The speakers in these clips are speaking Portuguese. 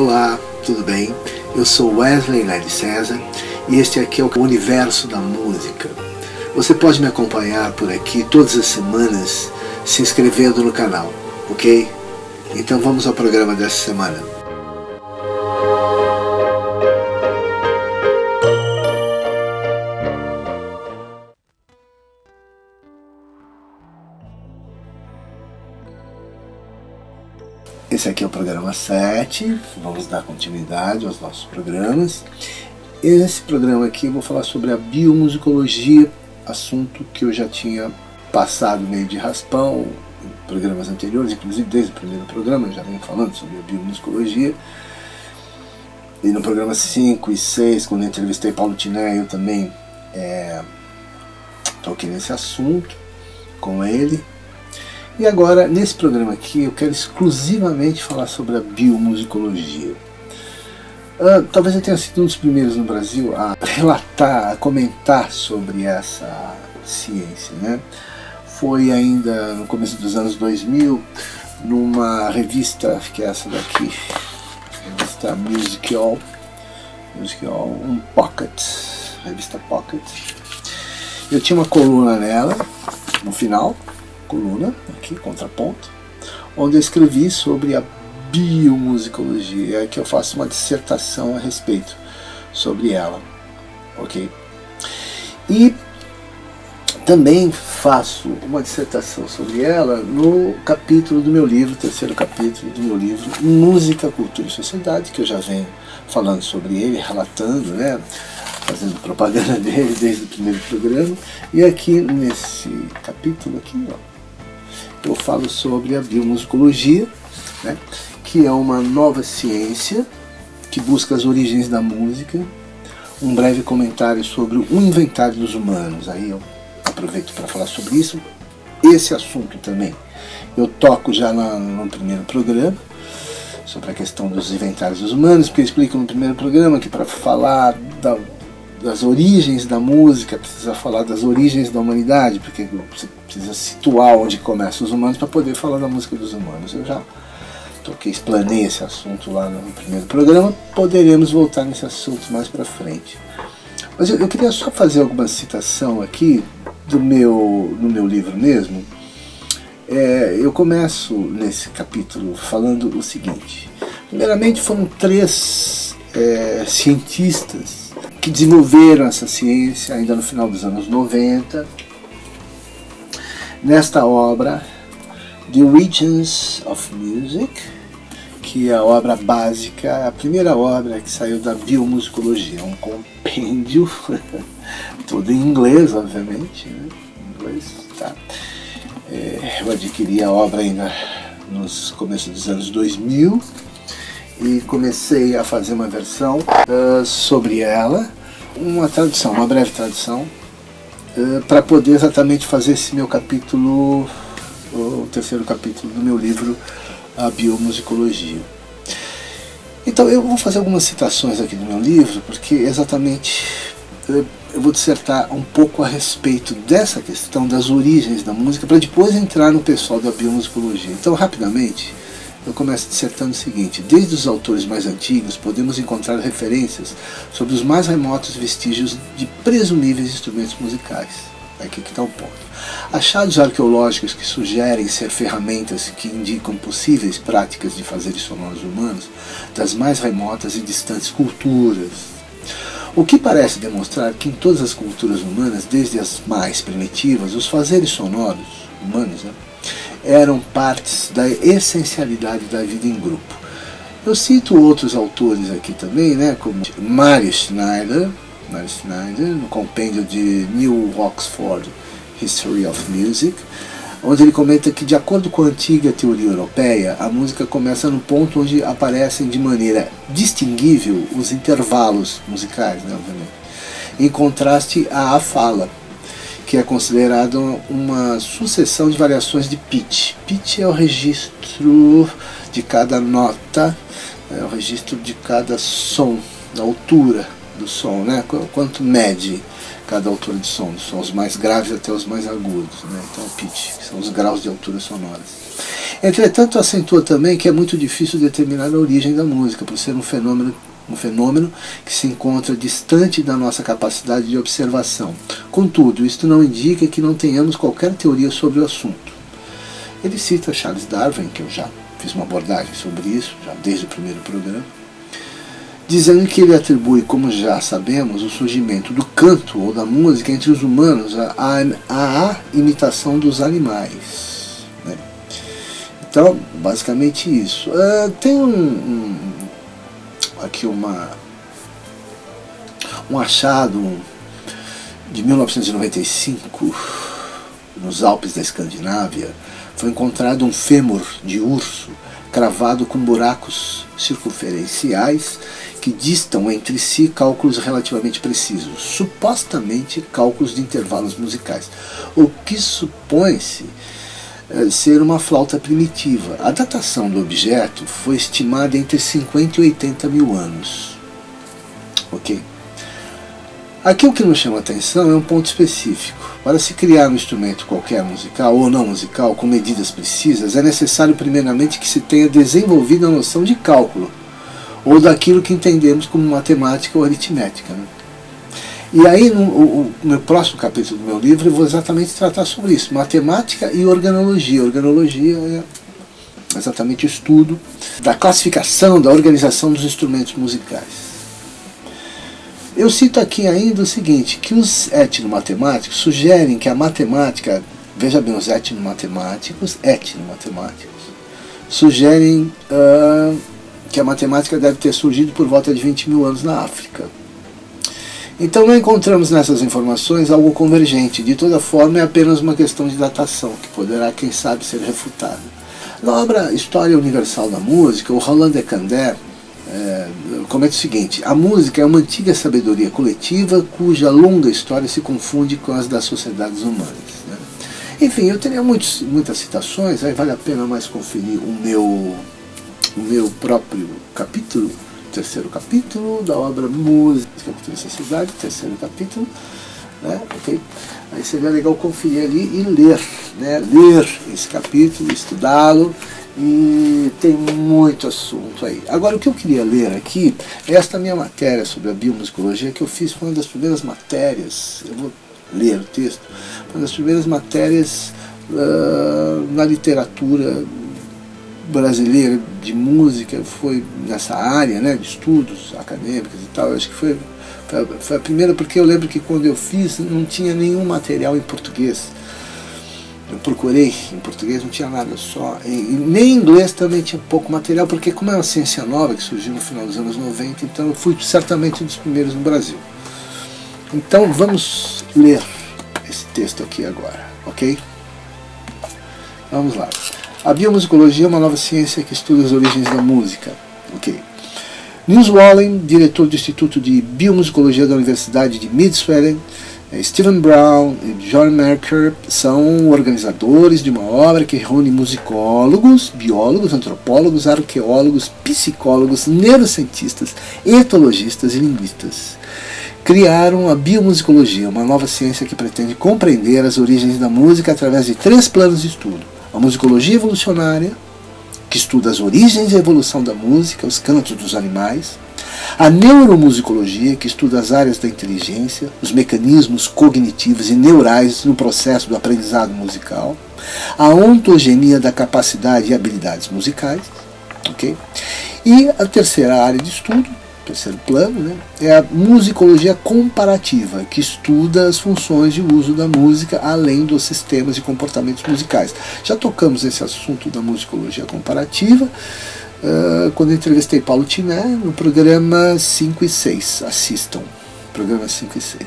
Olá, tudo bem? Eu sou Wesley Lely César e este aqui é o Universo da Música. Você pode me acompanhar por aqui todas as semanas se inscrevendo no canal, ok? Então vamos ao programa dessa semana. Esse aqui é o programa 7, vamos dar continuidade aos nossos programas. Esse programa aqui eu vou falar sobre a biomusicologia, assunto que eu já tinha passado meio de raspão em programas anteriores, inclusive desde o primeiro programa eu já venho falando sobre a biomusicologia. E no programa 5 e 6, quando eu entrevistei Paulo Tiné, eu também toquei nesse assunto com ele. E agora, nesse programa aqui, eu quero exclusivamente falar sobre a biomusicologia. Talvez eu tenha sido um dos primeiros no Brasil a relatar, a comentar sobre essa ciência, né? Foi ainda no começo dos anos 2000, numa revista, acho que é essa daqui, revista Musical, revista Pocket. Eu tinha uma coluna nela, no final, coluna, aqui, contraponto, onde eu escrevi sobre a biomusicologia, que eu faço uma dissertação a respeito sobre ela, ok? E também faço uma dissertação sobre ela no capítulo do meu livro, terceiro capítulo do meu livro, Música, Cultura e Sociedade, que eu já venho falando sobre ele, relatando, né? Fazendo propaganda dele desde o primeiro programa. E aqui nesse capítulo aqui, ó, eu falo sobre a biomusicologia, né, que é uma nova ciência que busca as origens da música, um breve comentário sobre o inventário dos humanos. Aí eu aproveito para falar sobre isso. Esse assunto também eu toco já no primeiro programa, sobre a questão dos inventários dos humanos, porque eu explico no primeiro programa que para falar das origens da música, precisa falar das origens da humanidade, porque você precisa situar onde começam os humanos para poder falar da música dos humanos. Eu já explanei esse assunto lá no primeiro programa, poderemos voltar nesse assunto mais para frente. Mas eu queria só fazer alguma citação aqui no meu livro mesmo. Eu começo nesse capítulo falando o seguinte. Primeiramente foram três cientistas que desenvolveram essa ciência ainda no final dos anos 90, nesta obra, The Origins of Music, que é a obra básica, a primeira obra que saiu da biomusicologia, um compêndio, todo em inglês, obviamente, né? Em inglês, tá? Eu adquiri a obra ainda nos começos dos anos 2000, e comecei a fazer uma versão sobre ela, uma tradução, uma breve tradução, para poder exatamente fazer esse meu capítulo, o terceiro capítulo do meu livro, A Biomusicologia. Então eu vou fazer algumas citações aqui do meu livro, porque exatamente eu vou dissertar um pouco a respeito dessa questão das origens da música, para depois entrar no pessoal da biomusicologia. Então, rapidamente, eu começo dissertando o seguinte: desde os autores mais antigos podemos encontrar referências sobre os mais remotos vestígios de presumíveis instrumentos musicais. Aqui que está o ponto. Achados arqueológicos que sugerem ser ferramentas que indicam possíveis práticas de fazeres sonoros humanos das mais remotas e distantes culturas. O que parece demonstrar que em todas as culturas humanas, desde as mais primitivas, os fazeres sonoros humanos, né, eram partes da essencialidade da vida em grupo. Eu cito outros autores aqui também, né, como Mario Schneider, no compêndio de New Oxford History of Music, onde ele comenta que, de acordo com a antiga teoria europeia, a música começa no ponto onde aparecem de maneira distinguível os intervalos musicais, né, obviamente, em contraste à fala, que é considerada uma sucessão de variações de pitch. Pitch é o registro de cada nota, é o registro de cada som, da altura do som, né? Quanto mede cada altura de som, dos sons mais graves até os mais agudos, né? Então pitch, que são os graus de altura sonoras. Entretanto, acentua também que é muito difícil determinar a origem da música, por ser um fenômeno que se encontra distante da nossa capacidade de observação. Contudo, isto não indica que não tenhamos qualquer teoria sobre o assunto. Ele cita Charles Darwin, que eu já fiz uma abordagem sobre isso, já desde o primeiro programa, dizendo que ele atribui, como já sabemos, o surgimento do canto ou da música entre os humanos à imitação dos animais, né? Então, basicamente isso. Tem aqui um achado de 1995 nos Alpes da Escandinávia. Foi encontrado um fêmur de urso cravado com buracos circunferenciais que distam entre si cálculos relativamente precisos, supostamente cálculos de intervalos musicais, o que supõe-se ser uma flauta primitiva. A datação do objeto foi estimada entre 50 e 80 mil anos. Ok? Aqui o que nos chama a atenção é um ponto específico. Para se criar um instrumento qualquer musical ou não musical com medidas precisas, é necessário primeiramente que se tenha desenvolvido a noção de cálculo, ou daquilo que entendemos como matemática ou aritmética, né? E aí, no próximo capítulo do meu livro, eu vou exatamente tratar sobre isso, matemática e organologia. Organologia é exatamente o estudo da classificação, da organização dos instrumentos musicais. Eu cito aqui ainda o seguinte, que os etnomatemáticos sugerem que a matemática, veja bem, os etnomatemáticos sugerem que a matemática deve ter surgido por volta de 20 mil anos na África. Então não encontramos nessas informações algo convergente. De toda forma, é apenas uma questão de datação, que poderá, quem sabe, ser refutada. Na obra História Universal da Música, o Roland de Candet comenta o seguinte: a música é uma antiga sabedoria coletiva cuja longa história se confunde com as das sociedades humanas, né? Enfim, eu teria muitas citações, aí vale a pena mais conferir o meu próprio capítulo, terceiro capítulo da obra Música, Cultura e Sociedade, terceiro capítulo, né? Okay? Aí seria legal conferir ali e ler, né? Ler esse capítulo, estudá-lo, e tem muito assunto aí. Agora, o que eu queria ler aqui é esta minha matéria sobre a biomusicologia, que eu fiz, foi uma das primeiras matérias, eu vou ler o texto, uma das primeiras matérias na literatura brasileira de música, foi nessa área, né, de estudos acadêmicos e tal. Eu acho que foi a primeira, porque eu lembro que quando eu fiz não tinha nenhum material em português. Eu procurei em português, não tinha nada só, e nem em inglês também tinha pouco material, porque como é uma ciência nova que surgiu no final dos anos 90, então eu fui certamente um dos primeiros no Brasil. Então vamos ler esse texto aqui agora, ok? Vamos lá. A biomusicologia é uma nova ciência que estuda as origens da música, ok? Nils Wallen, diretor do Instituto de Biomusicologia da Universidade de Midsweden, Stephen Brown e John Merker são organizadores de uma obra que reúne musicólogos, biólogos, antropólogos, arqueólogos, psicólogos, neurocientistas, etologistas e linguistas. Criaram a biomusicologia, uma nova ciência que pretende compreender as origens da música através de 3 planos de estudo: a musicologia evolucionária, que estuda as origens e a evolução da música, os cantos dos animais; a neuromusicologia, que estuda as áreas da inteligência, os mecanismos cognitivos e neurais no processo do aprendizado musical; a ontogenia da capacidade e habilidades musicais, okay? E a terceira área de estudo, terceiro plano, né, é a musicologia comparativa, que estuda as funções de uso da música além dos sistemas de comportamentos musicais. Já tocamos esse assunto da musicologia comparativa quando eu entrevistei Paulo Tiné no programa 5 e 6. Assistam, programa 5 e 6.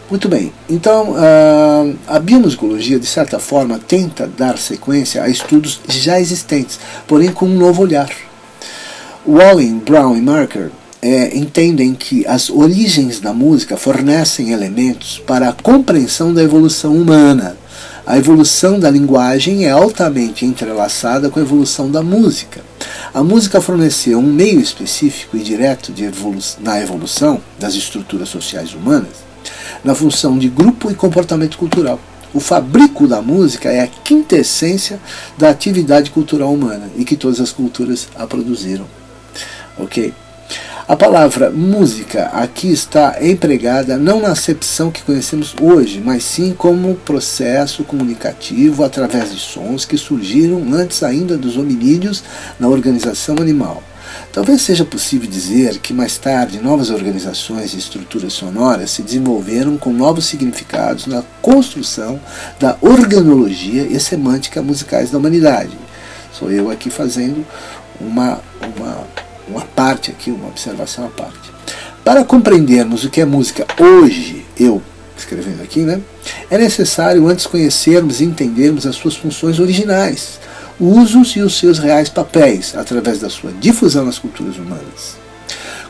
Muito bem, então a biomusicologia, de certa forma, tenta dar sequência a estudos já existentes, porém com um novo olhar. Wallen, Brown e Merker entendem que as origens da música fornecem elementos para a compreensão da evolução humana. A evolução da linguagem é altamente entrelaçada com a evolução da música. A música forneceu um meio específico e direto na evolução das estruturas sociais humanas, na função de grupo e comportamento cultural. O fabrico da música é a quintessência da atividade cultural humana e que todas as culturas a produziram. Ok? A palavra música aqui está empregada não na acepção que conhecemos hoje, mas sim como processo comunicativo através de sons que surgiram antes ainda dos hominídeos na organização animal. Talvez seja possível dizer que mais tarde novas organizações e estruturas sonoras se desenvolveram com novos significados na construção da organologia e semântica musicais da humanidade. Sou eu aqui fazendo uma parte aqui, uma observação à parte. Para compreendermos o que é música hoje, eu escrevendo aqui, né, é necessário antes conhecermos e entendermos as suas funções originais, usos e os seus reais papéis, através da sua difusão nas culturas humanas.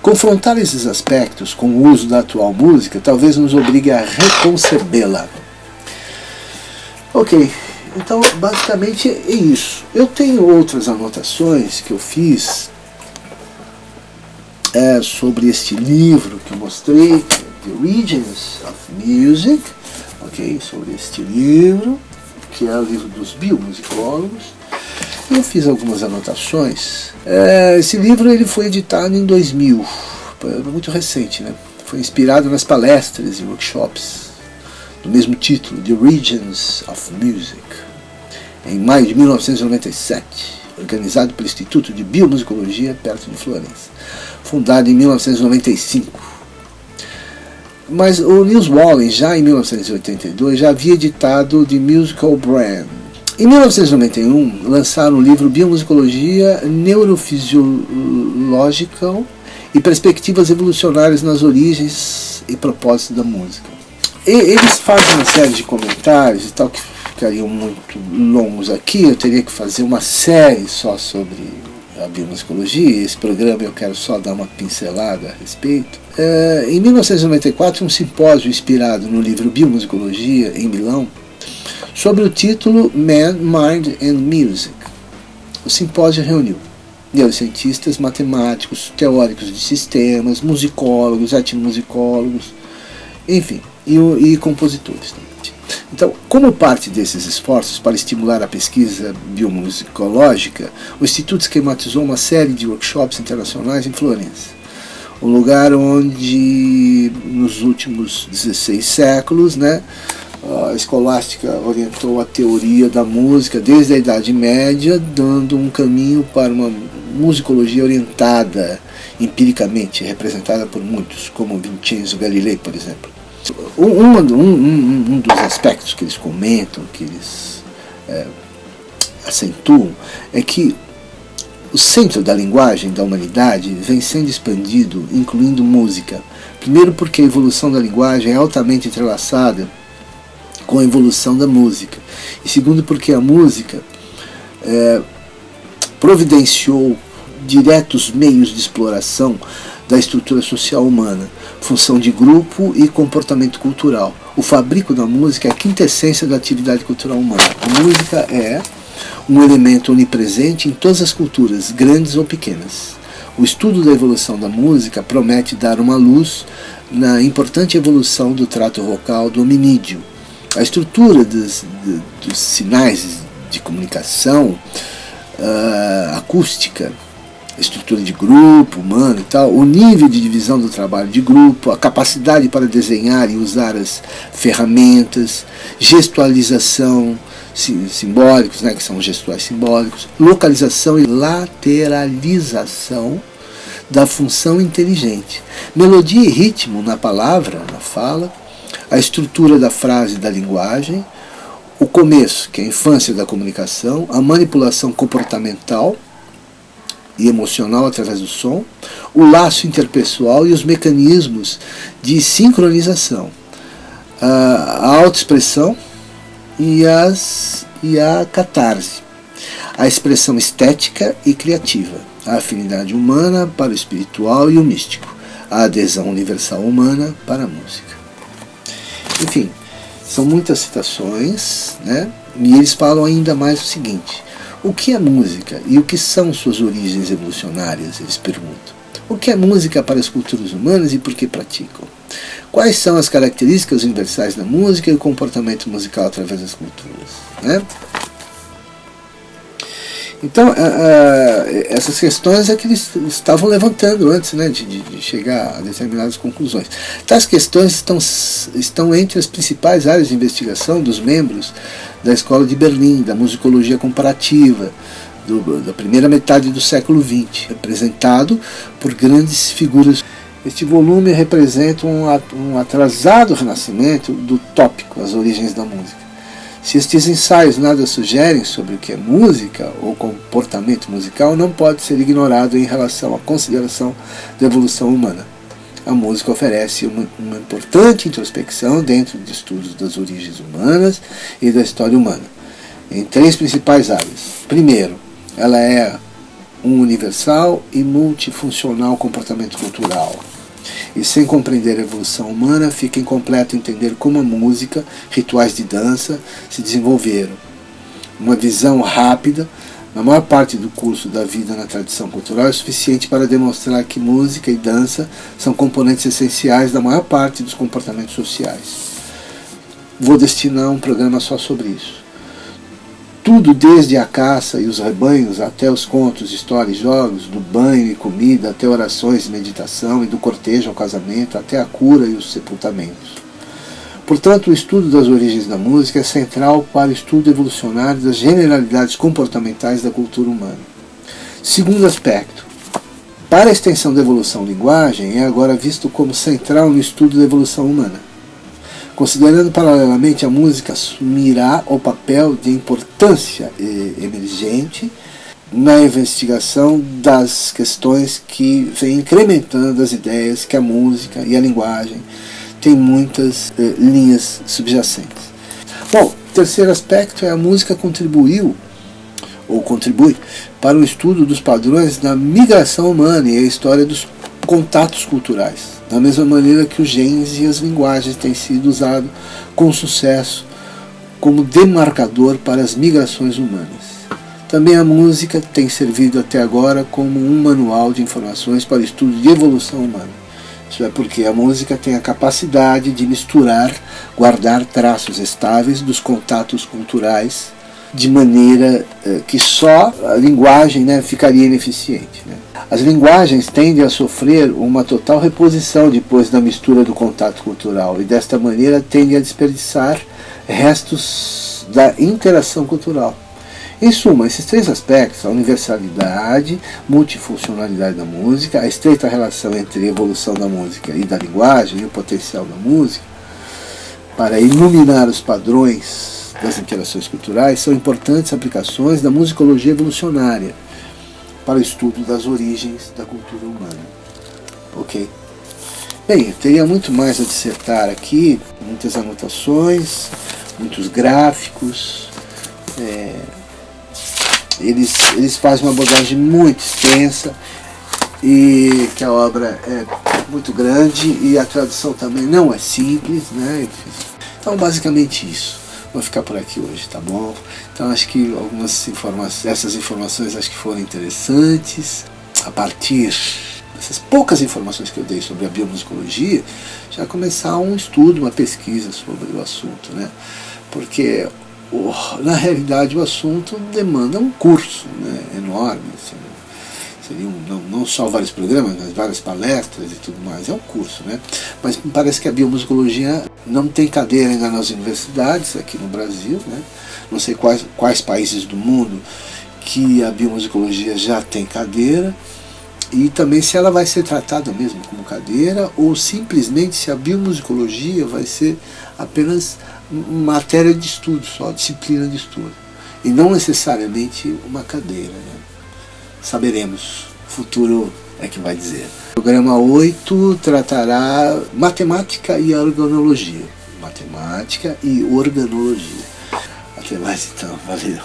Confrontar esses aspectos com o uso da atual música talvez nos obrigue a reconcebê-la. Ok, então basicamente é isso. Eu tenho outras anotações que eu fiz sobre este livro que eu mostrei, The Origins of Music, ok, sobre este livro, que é o livro dos biomusicólogos. Eu fiz algumas anotações. Esse livro ele foi editado em 2000, muito recente, né? Foi inspirado nas palestras e workshops do mesmo título, The Origins of Music, em maio de 1997, organizado pelo Instituto de Biomusicologia, perto de Florença, fundado em 1995. Mas o Nils Wallin, já em 1982, já havia editado The Musical Brand. Em 1991, lançaram o livro Biomusicologia Neurofisiológica e Perspectivas Evolucionárias nas Origens e Propósitos da Música. Eles fazem uma série de comentários e tal, que ficariam muito longos aqui. Eu teria que fazer uma série só sobre a biomusicologia. Esse programa eu quero só dar uma pincelada a respeito. Em 1994, um simpósio inspirado no livro Biomusicologia, em Milão, sobre o título Man, Mind and Music. O simpósio reuniu neurocientistas, matemáticos, teóricos de sistemas, musicólogos, etnomusicólogos, enfim, e compositores. Então, como parte desses esforços para estimular a pesquisa biomusicológica, o Instituto esquematizou uma série de workshops internacionais em Florença, um lugar onde, nos últimos 16 séculos, né, a escolástica orientou a teoria da música desde a Idade Média, dando um caminho para uma musicologia orientada empiricamente, representada por muitos, como Vincenzo Galilei, por exemplo. Um dos aspectos que eles comentam, que eles acentuam, é que o centro da linguagem da humanidade vem sendo expandido, incluindo música. Primeiro porque a evolução da linguagem é altamente entrelaçada com a evolução da música. E segundo porque a música providenciou diretos meios de exploração da estrutura social humana, função de grupo e comportamento cultural. O fabrico da música é a quintessência da atividade cultural humana. A música é um elemento onipresente em todas as culturas, grandes ou pequenas. O estudo da evolução da música promete dar uma luz na importante evolução do trato vocal do hominídeo. A estrutura dos sinais de comunicação, acústica, a estrutura de grupo humano e tal, o nível de divisão do trabalho de grupo, a capacidade para desenhar e usar as ferramentas, gestualização simbólicos, né, que são gestuais simbólicos, localização e lateralização da função inteligente, melodia e ritmo na palavra, na fala, a estrutura da frase e da linguagem, o começo, que é a infância da comunicação, a manipulação comportamental e emocional através do som, o laço interpessoal e os mecanismos de sincronização, a autoexpressão e a catarse, a expressão estética e criativa, a afinidade humana para o espiritual e o místico, a adesão universal humana para a música. Enfim, são muitas citações, né? E eles falam ainda mais o seguinte: O que é música e o que são suas origens evolucionárias? Eles perguntam. O que é música para as culturas humanas e por que praticam? Quais são as características universais da música e o comportamento musical através das culturas? Né? Então, essas questões é que eles estavam levantando antes, né, de chegar a determinadas conclusões. Tais questões estão entre as principais áreas de investigação dos membros da Escola de Berlim, da musicologia comparativa, da primeira metade do século XX, representado por grandes figuras. Este volume representa um atrasado renascimento do tópico, as origens da música. Se estes ensaios nada sugerem sobre o que é música ou comportamento musical, não pode ser ignorado em relação à consideração da evolução humana. A música oferece uma importante introspecção dentro de estudos das origens humanas e da história humana, em 3 principais áreas. Primeiro, ela é um universal e multifuncional comportamento cultural. E sem compreender a evolução humana, fica incompleto entender como a música, rituais de dança, se desenvolveram. Uma visão rápida, na maior parte do curso da vida na tradição cultural, é suficiente para demonstrar que música e dança são componentes essenciais da maior parte dos comportamentos sociais. Vou destinar um programa só sobre isso. Tudo desde a caça e os rebanhos até os contos, histórias e jogos, do banho e comida até orações e meditação, e do cortejo ao casamento até a cura e os sepultamentos. Portanto, o estudo das origens da música é central para o estudo evolucionário das generalidades comportamentais da cultura humana. Segundo aspecto, para a extensão da evolução linguagem, é agora visto como central no estudo da evolução humana. Considerando paralelamente, a música assumirá o papel de importância emergente na investigação das questões que vêm incrementando as ideias que a música e a linguagem têm muitas linhas subjacentes. Bom, terceiro aspecto é a música contribui para o estudo dos padrões da migração humana e a história dos contatos culturais, da mesma maneira que os genes e as linguagens têm sido usados com sucesso como demarcador para as migrações humanas. Também a música tem servido até agora como um manual de informações para o estudo de evolução humana. Isso é porque a música tem a capacidade de misturar, guardar traços estáveis dos contatos culturais, de maneira que só a linguagem, né, ficaria ineficiente. Né? As linguagens tendem a sofrer uma total reposição depois da mistura do contato cultural e desta maneira tendem a desperdiçar restos da interação cultural. Em suma, esses 3 aspectos, a universalidade, multifuncionalidade da música, a estreita relação entre a evolução da música e da linguagem e o potencial da música para iluminar os padrões das interações culturais, são importantes aplicações da musicologia evolucionária para o estudo das origens da cultura humana. Ok? Bem, eu teria muito mais a dissertar aqui, muitas anotações, muitos gráficos. Eles fazem uma abordagem muito extensa e que a obra é muito grande e a tradução também não é simples, né? Então, basicamente isso. Vou ficar por aqui hoje, tá bom? Então acho que essas informações acho que foram interessantes. A partir dessas poucas informações que eu dei sobre a biomusicologia, já começar um estudo, uma pesquisa sobre o assunto, né? Porque na realidade o assunto demanda um curso, né, enorme, assim, seriam não só vários programas, mas várias palestras e tudo mais, é um curso, né? Mas parece que a biomusicologia não tem cadeira ainda nas universidades aqui no Brasil, né? Não sei quais países do mundo que a biomusicologia já tem cadeira, e também se ela vai ser tratada mesmo como cadeira ou simplesmente se a biomusicologia vai ser apenas matéria de estudo só, disciplina de estudo, e não necessariamente uma cadeira, né? Saberemos, o futuro é que vai dizer. O programa 8 tratará matemática e organologia. Matemática e organologia. Até mais então, valeu.